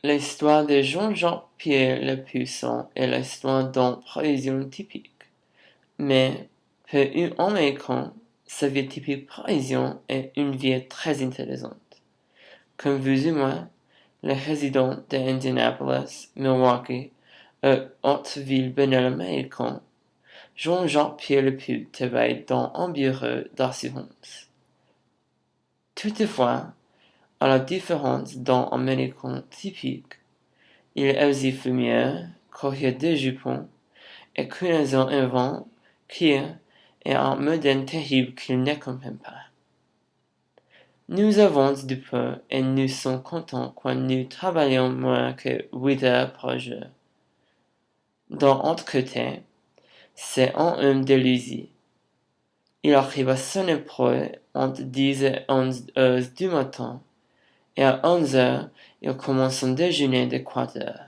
L'histoire de Jean-Jacques Pierre le Puissant est l'histoire d'une parisien typique. Mais pour un Américain, sa vie typique parisienne est une vie très intéressante. Comme vous et moi, les résidents d'Indianapolis, Milwaukee et autres villes banales américaines, Jean-Jacques Pierre le Puy travaille dans un bureau d'assurance. Toutefois, à la différence d'un Américain typique, il est aussi fumeur, coureur de jupons, et connaissant un vent qui est un modèle terrible qu'il ne comprend pas. Nous avons du peu et nous sommes contents quand nous travaillons moins que 8 heures par jour. D'un autre côté, c'est un homme de l'usine. Il arrive à son emploi entre 10 et 11 heures du matin, et à 11 heures, il commence son déjeuner de 4 heures.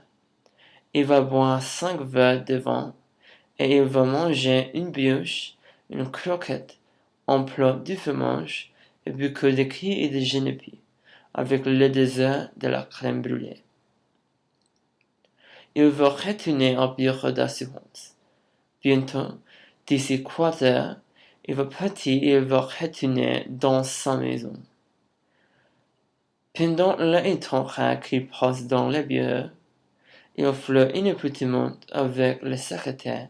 Il va boire 5 verres de vin, et il va manger une brioche, une croquette, un plat de fromage, et beaucoup de quilles et de genépi, avec le dessert de la crème brûlée. Il va retourner au bureau d'assurance. Bientôt, d'ici 4 heures, il va partir et il va retourner dans sa maison. Pendant le temps qu'il passe dans le bureau, il flirte inopportunément avec le secrétaire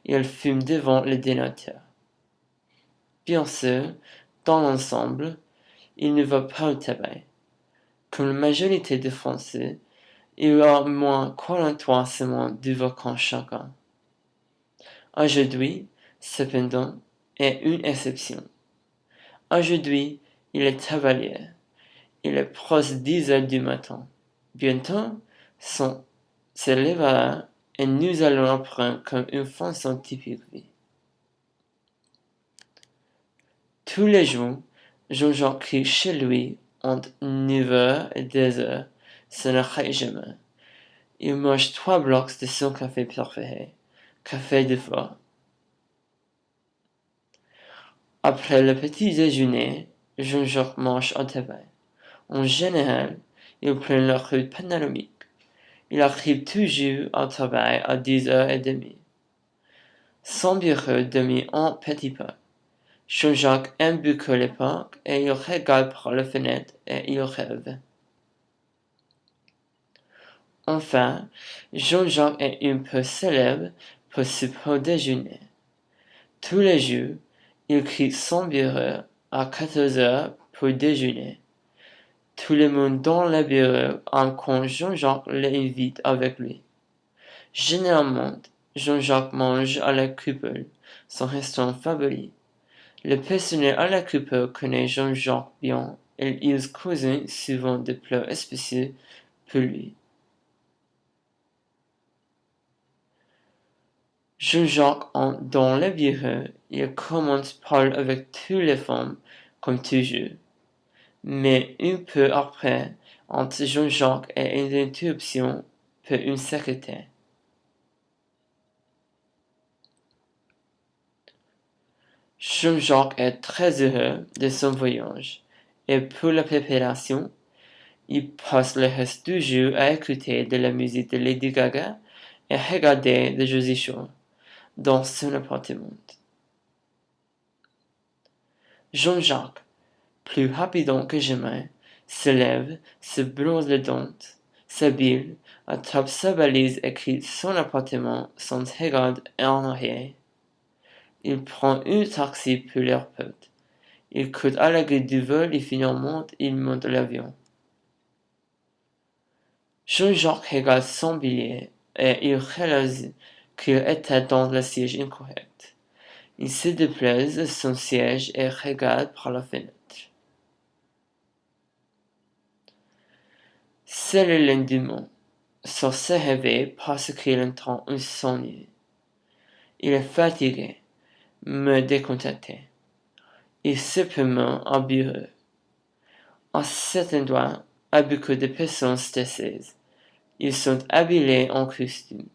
et il fume devant le dénoteur. Bien sûr, dans l'ensemble, il ne va pas au travail. Comme la majorité des Français, il y a moins 43 semaines de vacances chacun. Aujourd'hui, cependant, est une exception. Aujourd'hui, il est travailleur. Il est proche 10 heures du matin. Bientôt, son se lèvera et nous allons apprendre comme une façon typique vie. Tous les jours, Jean-Jacques crie chez lui entre 9 heures et 2 heures. Ce n'arrête jamais. Il mange 3 blocs de son café préféré, café de foie. Après le petit déjeuner, Jean-Jacques mange au travail. En général, il prend la route panoramique. Il arrive toujours au travail à 10h30. Son bureau domine un petit parc. Jean-Jacques aime beaucoup le parc et il regarde par la fenêtre et il rêve. Enfin, Jean-Jacques est un peu célèbre pour ce petit déjeuner. Tous les jours, il quitte son bureau à 14 heures pour déjeuner. Tout le monde dans le bureau aime quand Jean-Jacques l'invite avec lui. Généralement, Jean-Jacques mange à la coupole, son restaurant favori. Le personnel à la coupole connaît Jean-Jacques bien et ils cuisinent souvent des plats spéciaux pour lui. Jean-Jacques entre dans le bureau, il commence parler avec toutes les femmes, comme toujours. Mais un peu après, entre Jean-Jacques et une interruption pour une secrétaire. Jean-Jacques est très heureux de son voyage, et pour la préparation, il passe le reste du jour à écouter de la musique de Lady Gaga et regarder de Jersey Shore dans son appartement. Jean-Jacques, plus rapidement que jamais, se lève, se brosse les dents, s'habille, attrape sa valise et quitte son appartement sans regarder en arrière. Il prend un taxi pour l'aéroport. Il court à la grille du vol et finalement il monte l'avion. Jean-Jacques regarde son billet et il réalise qu'il était dans le siège incorrect. Il se déplace de son siège et regarde par la fenêtre. C'est le lendemain. Sans se réveiller parce qu'il entend un sonnet. Il est fatigué, mais décontenté. Il se promène au bureau. À cet endroit, il y a beaucoup de personnes stressées. Ils sont habillés en costume.